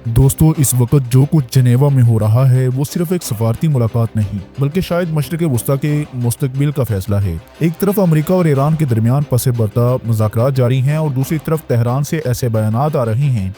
دوستو اس وقت جو کچھ جنیوا میں ہو رہا ہے وہ صرف ایک سفارتی ملاقات نہیں بلکہ شاید مشرق وسطیٰ کے مستقبل کا فیصلہ ہے۔ ایک طرف امریکہ اور ایران کے درمیان پس پردہ مذاکرات جاری ہیں اور دوسری طرف تہران سے ایسے بیانات آ رہے ہیں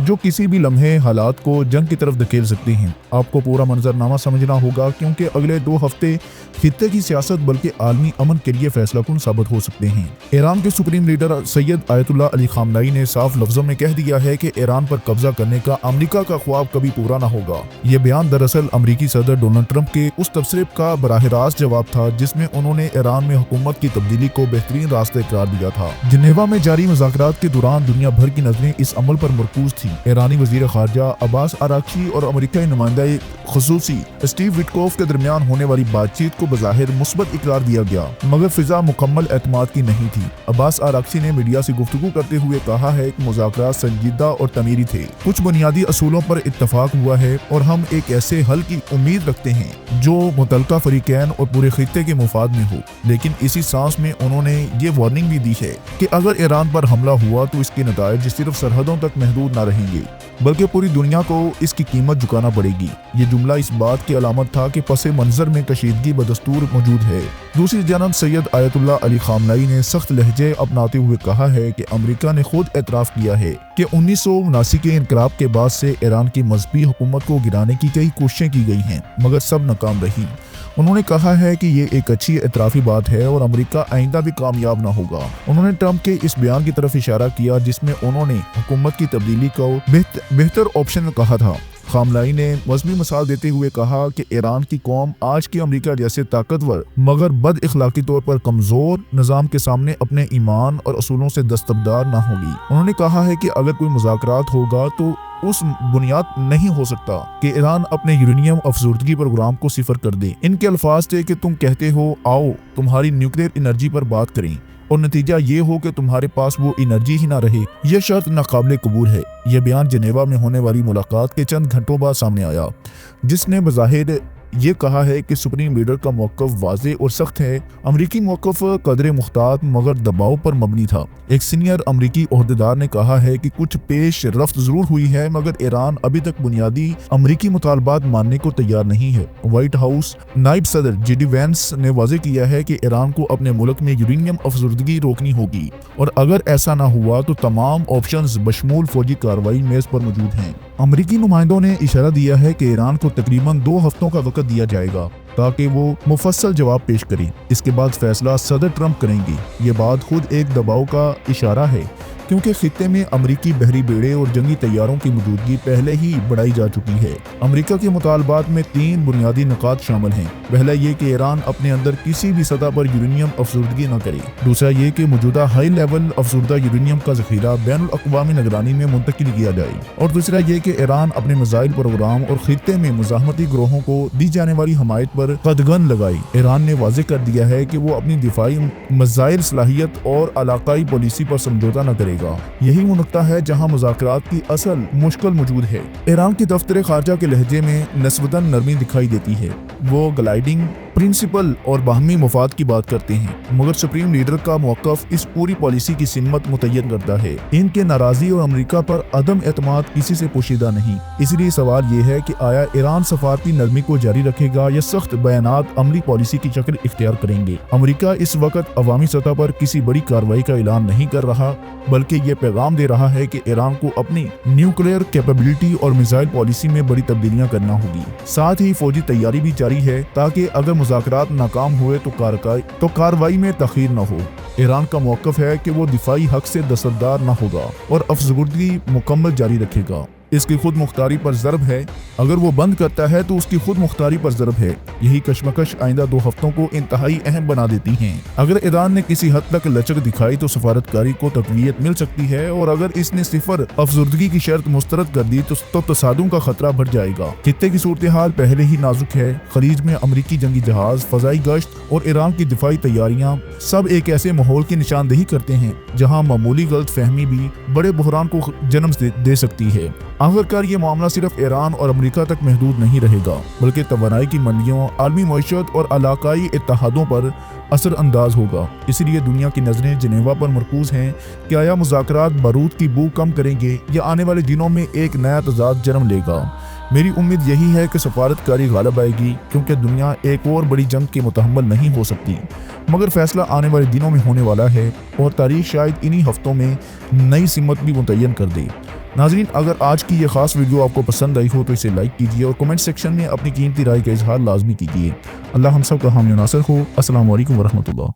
جو کسی بھی لمحے حالات کو جنگ کی طرف دھکیل سکتے ہیں۔ آپ کو پورا منظرنامہ سمجھنا ہوگا کیونکہ اگلے 2 ہفتے خطے کی سیاست بلکہ عالمی امن کے لیے فیصلہ کن ثابت ہو سکتے ہیں۔ ایران کے سپریم لیڈر سید آیت اللہ علی خامنئی نے صاف لفظوں میں کہہ دیا ہے کہ ایران پر قبضہ کرنے کا امریکہ کا خواب کبھی پورا نہ ہوگا۔ یہ بیان دراصل امریکی صدر ڈونلڈ ٹرمپ کے اس تبصرے کا براہ راست جواب تھا جس میں انہوں نے ایران میں حکومت کی تبدیلی کو بہترین راستہ قرار دیا تھا۔ جنیوا میں جاری مذاکرات کے دوران دنیا بھر کی نظریں اس عمل پر مرکوز تھیں۔ ایرانی وزیر خارجہ عباس آراغچی اور امریکی نمائندہ خصوصی اسٹیو وٹکوف کے درمیان ہونے والی بات چیت کو بظاہر مثبت اقرار دیا گیا مگر فضا مکمل اعتماد کی نہیں تھی۔ عباس آراغچی نے میڈیا سے گفتگو کرتے ہوئے کہا ہے کہ مذاکرات سنجیدہ اور تعمیری تھے، کچھ بنیادی اصولوں پر اتفاق ہوا ہے اور ہم ایک ایسے حل کی امید رکھتے ہیں جو متعلقہ فریقین اور پورے خطے کے مفاد میں ہو۔ لیکن اسی سانس میں انہوں نے یہ وارننگ بھی دی ہے کہ اگر ایران پر حملہ ہوا تو اس کے نتائج صرف سرحدوں تک محدود نہ رہیں گے بلکہ پوری دنیا کو اس کی قیمت چکانا پڑے گی۔ یہ جملہ اس بات کی علامت تھا کہ پس منظر میں کشیدگی بدستور موجود ہے۔ دوسری جانب سید آیت اللہ علی خامنئی نے سخت لہجے اپناتے ہوئے کہا ہے کہ امریکہ نے خود اعتراف کیا ہے کہ 1979 کے انقلاب کے بعد سے ایران کی مذہبی حکومت کو گرانے کی کئی کوششیں کی گئی ہیں مگر سب ناکام رہی۔ انہوں نے کہا ہے کہ یہ ایک اچھی اعترافی بات ہے اور امریکہ آئندہ بھی کامیاب نہ ہوگا۔ انہوں نے ٹرمپ کے اس بیان کی طرف اشارہ کیا جس میں انہوں نے حکومت کی تبدیلی کو بہتر آپشن کہا تھا۔ خامنئی نے مذہبی مثال دیتے ہوئے کہا کہ ایران کی قوم آج کے امریکہ جیسے طاقتور مگر بد اخلاقی طور پر کمزور نظام کے سامنے اپنے ایمان اور اصولوں سے دستبردار نہ ہوگی۔ انہوں نے کہا ہے کہ اگر کوئی مذاکرات ہوگا تو اس بنیاد نہیں ہو سکتا کہ ایران اپنے یورینیم افزودگی پروگرام کو صفر کر دے۔ ان کے الفاظ تھے کہ تم کہتے ہو آؤ تمہاری نیوکلیئر انرجی پر بات کریں اور نتیجہ یہ ہو کہ تمہارے پاس وہ انرجی ہی نہ رہے۔ یہ شرط ناقابل قبول ہے۔ یہ بیان جنیوا میں ہونے والی ملاقات کے چند گھنٹوں بعد سامنے آیا جس نے بظاہر یہ کہا ہے کہ سپریم لیڈر کا موقف واضح اور سخت ہے۔ امریکی موقف قدر محتاط مگر دباؤ پر مبنی تھا۔ ایک سینئر امریکی عہدیدار نے کہا ہے کہ کچھ پیش رفت ضرور ہوئی ہے مگر ایران ابھی تک بنیادی امریکی مطالبات ماننے کو تیار نہیں ہے۔ وائٹ ہاؤس نائب صدر جے ڈی وینس نے واضح کیا ہے کہ ایران کو اپنے ملک میں یورینیم افزودگی روکنی ہوگی اور اگر ایسا نہ ہوا تو تمام آپشنز بشمول فوجی کارروائی میز پر موجود ہیں۔ امریکی نمائندوں نے اشارہ دیا ہے کہ ایران کو تقریباً 2 ہفتوں کا وقت دیا جائے گا تاکہ وہ مفصل جواب پیش کریں۔ اس کے بعد فیصلہ صدر ٹرمپ کریں گے۔ یہ بات خود ایک دباؤ کا اشارہ ہے کیونکہ خطے میں امریکی بحری بیڑے اور جنگی طیاروں کی موجودگی پہلے ہی بڑھائی جا چکی ہے۔ امریکہ کے مطالبات میں 3 بنیادی نکات شامل ہیں۔ پہلا یہ کہ ایران اپنے اندر کسی بھی سطح پر یورینیم افزودگی نہ کرے۔ دوسرا یہ کہ موجودہ ہائی لیول افزودہ یورینیم کا ذخیرہ بین الاقوامی نگرانی میں منتقل کیا جائے اور دوسرا یہ کہ ایران اپنے میزائل پروگرام اور خطے میں مزاحمتی گروہوں کو دی جانے والی حمایت پر قدغن لگائے۔ ایران نے واضح کر دیا ہے کہ وہ اپنی دفاعی میزائل صلاحیت اور علاقائی پالیسی پر سمجھوتہ نہ کرے گا۔ یہی وہ نقطہ ہے جہاں مذاکرات کی اصل مشکل موجود ہے۔ ایران کی دفتر خارجہ کے لہجے میں نسبتاً نرمی دکھائی دیتی ہے۔ وہ گلائیڈنگ پرنسپل اور باہمی مفاد کی بات کرتے ہیں مگر سپریم لیڈر کا موقف اس پوری پالیسی کی سمت متعین کرتا ہے۔ ان کے ناراضی اور امریکہ پر عدم اعتماد کسی سے پوشیدہ نہیں۔ اس لیے سوال یہ ہے کہ آیا ایران سفارتی نرمی کو جاری رکھے گا یا سخت بیانات عملی پالیسی کی شکل اختیار کریں گے۔ امریکہ اس وقت عوامی سطح پر کسی بڑی کارروائی کا اعلان نہیں کر رہا بلکہ یہ پیغام دے رہا ہے کہ ایران کو اپنی نیوکلیئر کیپیبلٹی اور میزائل پالیسی میں بڑی تبدیلیاں کرنا ہوگی۔ ساتھ ہی فوجی تیاری بھی جاری ہے تاکہ اگر مذاکرات ناکام ہوئے تو کارروائی میں تاخیر نہ ہو۔ ایران کا موقف ہے کہ وہ دفاعی حق سے دستبردار نہ ہوگا اور افزودگی مکمل جاری رکھے گا۔ اس کی خود مختاری پر ضرب ہے۔ اگر وہ بند کرتا ہے تو اس کی خود مختاری پر ضرب ہے۔ یہی کشمکش آئندہ 2 ہفتوں کو انتہائی اہم بنا دیتی ہیں۔ اگر ایران نے کسی حد تک لچک دکھائی تو سفارتکاری کو تقویت مل سکتی ہے اور اگر اس نے صفر افزودگی کی شرط مسترد کر دی تو تصادم کا خطرہ بڑھ جائے گا۔ خطے کی صورتحال پہلے ہی نازک ہے۔ خلیج میں امریکی جنگی جہاز، فضائی گشت اور ایران کی دفاعی تیاریاں سب ایک ایسے ماحول کی نشاندہی کرتے ہیں جہاں معمولی غلط فہمی بھی بڑے بحران کو جنم دے سکتی ہے۔ آخرکار یہ معاملہ صرف ایران اور امریکہ تک محدود نہیں رہے گا بلکہ توانائی کی منڈیوں، عالمی معیشت اور علاقائی اتحادوں پر اثر انداز ہوگا۔ اسی لیے دنیا کی نظریں جنیوا پر مرکوز ہیں کہ آیا مذاکرات بارود کی بو کم کریں گے یا آنے والے دنوں میں ایک نیا تضاد جنم لے گا۔ میری امید یہی ہے کہ سفارتکاری غالب آئے گی، کیونکہ دنیا ایک اور بڑی جنگ کے متحمل نہیں ہو سکتی، مگر فیصلہ آنے والے دنوں میں ہونے والا ہے اور تاریخ شاید انہی ہفتوں میں نئی سمت بھی متعین کر دے۔ ناظرین، اگر آج کی یہ خاص ویڈیو آپ کو پسند آئی ہو تو اسے لائک کیجیے اور کمنٹ سیکشن میں اپنی قیمتی رائے کا اظہار لازمی کیجیے۔ اللہ ہم سب کا حامی و ناصر ہو۔ السلام علیکم ورحمۃ اللہ۔